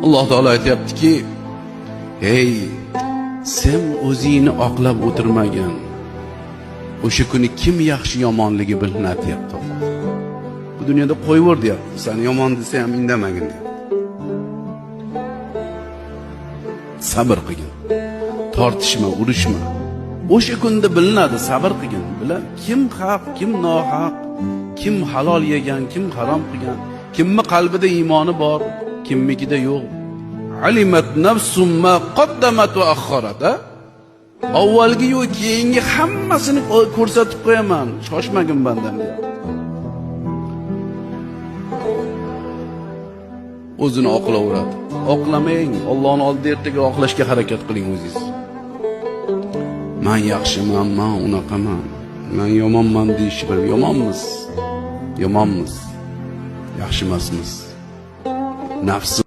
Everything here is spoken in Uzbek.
Alloh taolo aytayaptiki, "Ey, sen o'zingni oqlab o'tirmagan. O'sha kuni kim yaxshi yomonligi bilinadi", deyapti. Bu dunyoda qo'yver deyapti. Seni yomon desa ham indamagin deyapti. Sabr qilgin. Tortishma, urushma. O'sha kunda bilinadi, sabr qilgin. Bilan kim haq, kim nohaq, kim halol yegan, kim harom qilgan, kimni qalbida iymoni bor, kimmikida yo'q. Alimat nafsum ma qaddamat va akharat. Avvalgi yo'q, keyingi hammasini ko'rsatib qo'yaman. Shoshmagin bandam deyapti. O'zini oqlaveradi. Oqlamang, Allohning oldida ertaga oqlashga harakat qiling o'zingiz. Men yaxshiman, men unaqaman, men yomonman deyish bir yomonmiz. Yomonmiz. Yaxshi emasmiz. Nafs